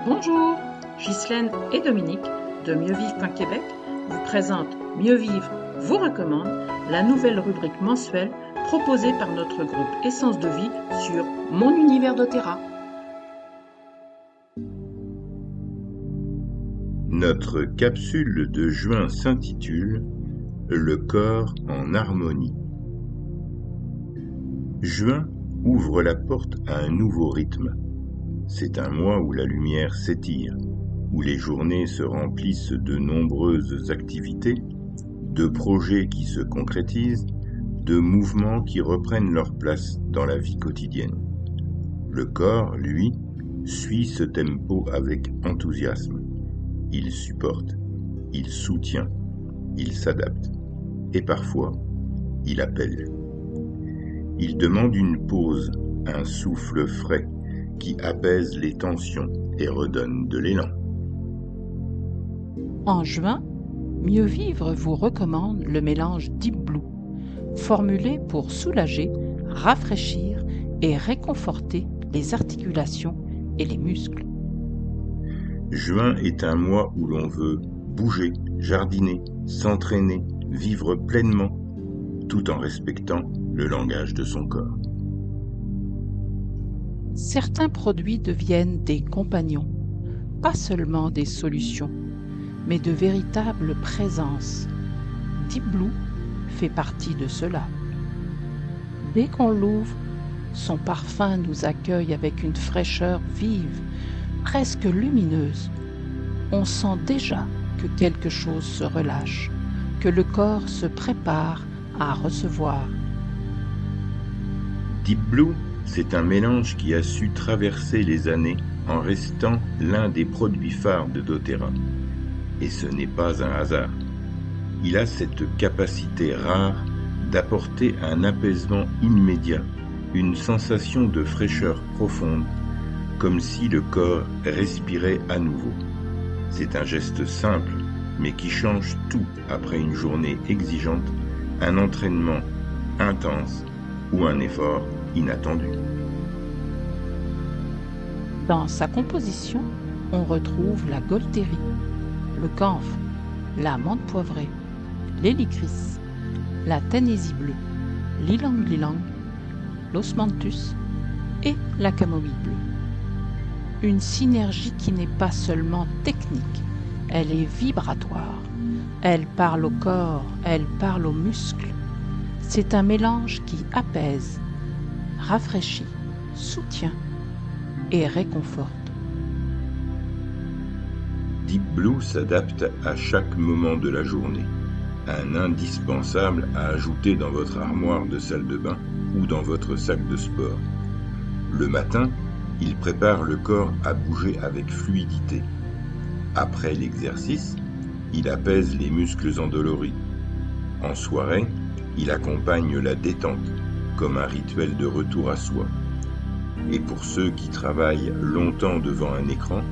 Bonjour, Ghislaine et Dominique de mieuxvivre.québec vous présentent Mieux Vivre vous recommande, la nouvelle rubrique mensuelle proposée par notre groupe Essence de Vie sur Mon Univers doTERRA. Notre capsule de juin s'intitule « Le corps en harmonie ». Juin ouvre la porte à un nouveau rythme. C'est un mois où la lumière s'étire, où les journées se remplissent de nombreuses activités, de projets qui se concrétisent, de mouvements qui reprennent leur place dans la vie quotidienne. Le corps, lui, suit ce tempo avec enthousiasme. Il supporte, il soutient, il s'adapte et parfois, il appelle. Il demande une pause, un souffle frais qui apaise les tensions et redonne de l'élan. En juin, Mieux Vivre vous recommande le mélange Deep Blue, formulé pour soulager, rafraîchir et réconforter les articulations et les muscles. Juin est un mois où l'on veut bouger, jardiner, s'entraîner, vivre pleinement, tout en respectant le langage de son corps. Certains produits deviennent des compagnons, pas seulement des solutions, mais de véritables présences. Deep Blue fait partie de cela. Dès qu'on l'ouvre, son parfum nous accueille avec une fraîcheur vive, presque lumineuse. On sent déjà que quelque chose se relâche, que le corps se prépare à recevoir. Deep Blue, c'est un mélange qui a su traverser les années en restant l'un des produits phares de doTERRA. Et ce n'est pas un hasard. Il a cette capacité rare d'apporter un apaisement immédiat, une sensation de fraîcheur profonde, comme si le corps respirait à nouveau. C'est un geste simple, mais qui change tout après une journée exigeante, un entraînement intense ou un effort inattendu. Dans sa composition, on retrouve la Golterie, le camphre, la menthe poivrée, l'hélicris, la tanésie bleue, l'ilang-ilang, l'osmanthus et la camomille bleue. Une synergie qui n'est pas seulement technique, elle est vibratoire. Elle parle au corps, elle parle aux muscles. C'est un mélange qui apaise, rafraîchit, soutient et réconforte. Deep Blue s'adapte à chaque moment de la journée. Un indispensable à ajouter dans votre armoire de salle de bain ou dans votre sac de sport. Le matin, il prépare le corps à bouger avec fluidité. Après l'exercice, il apaise les muscles endoloris. En soirée, il accompagne la détente, comme un rituel de retour à soi. Et pour ceux qui travaillent longtemps devant un écran,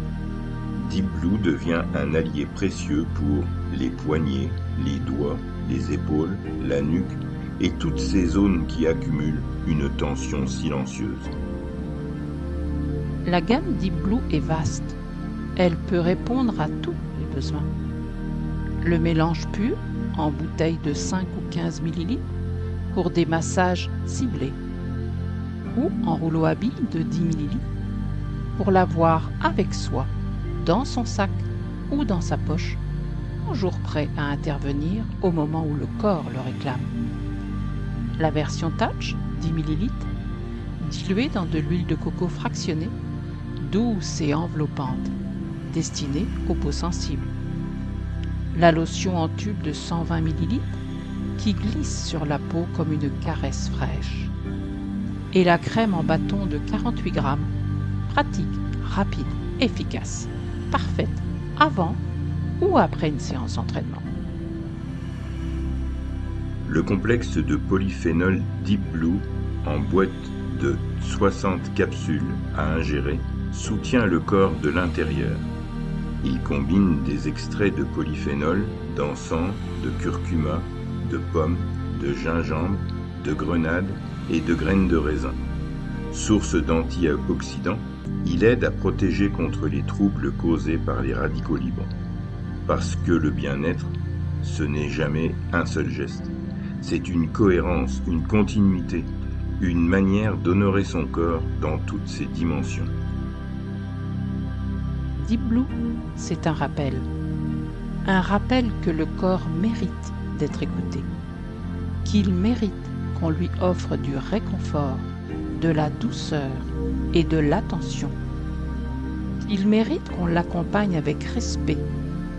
Deep Blue devient un allié précieux pour les poignets, les doigts, les épaules, la nuque et toutes ces zones qui accumulent une tension silencieuse. La gamme Deep Blue est vaste. Elle peut répondre à tous les besoins. Le mélange pur, en bouteille de 5 ou 15 ml, pour des massages ciblés, ou en rouleau à billes de 10 ml, pour l'avoir avec soi, dans son sac ou dans sa poche, toujours prêt à intervenir au moment où le corps le réclame. La version Touch, 10 ml, diluée dans de l'huile de coco fractionnée, douce et enveloppante, destinée aux peaux sensibles. La lotion en tube de 120 ml qui glisse sur la peau comme une caresse fraîche. Et la crème en bâton de 48 grammes, pratique, rapide, efficace, parfaite avant ou après une séance d'entraînement. Le complexe de polyphénol Deep Blue en boîte de 60 capsules à ingérer soutient le corps de l'intérieur. Il combine des extraits de polyphénol, d'encens, de curcuma, de pomme, de gingembre, de grenade et de graines de raisin. Source d'antioxydants, Il aide à protéger contre les troubles causés par les radicaux libres. Parce que le bien-être, ce n'est jamais un seul geste. C'est une cohérence, une continuité, une manière d'honorer son corps dans toutes ses dimensions. Deep Blue, c'est un rappel. Un rappel que le corps mérite d'être écouté. Qu'il mérite qu'on lui offre du réconfort, de la douceur et de l'attention. Il mérite qu'on l'accompagne avec respect,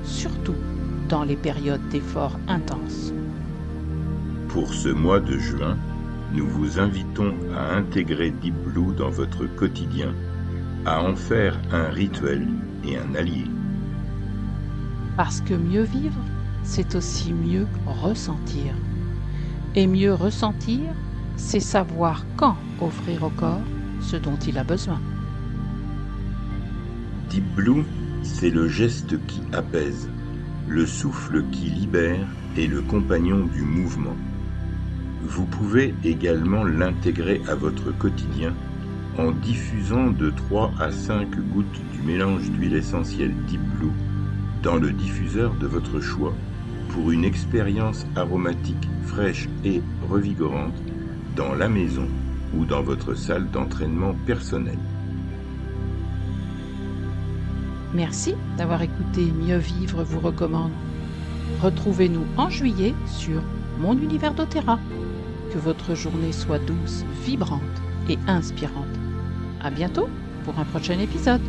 surtout dans les périodes d'efforts intenses. Pour ce mois de juin, nous vous invitons à intégrer Deep Blue dans votre quotidien, à en faire un rituel et un allié. Parce que mieux vivre, c'est aussi mieux ressentir. Et mieux ressentir, c'est savoir quand offrir au corps ce dont il a besoin. Deep Blue, c'est le geste qui apaise, le souffle qui libère et le compagnon du mouvement. Vous pouvez également l'intégrer à votre quotidien en diffusant de 3 à 5 gouttes du mélange d'huile essentielle Deep Blue dans le diffuseur de votre choix pour une expérience aromatique fraîche et revigorante dans la maison ou dans votre salle d'entraînement personnel. Merci d'avoir écouté Mieux Vivre vous recommande. Retrouvez-nous en juillet sur Mon Univers d'Otera. Que votre journée soit douce, vibrante et inspirante. À bientôt pour un prochain épisode.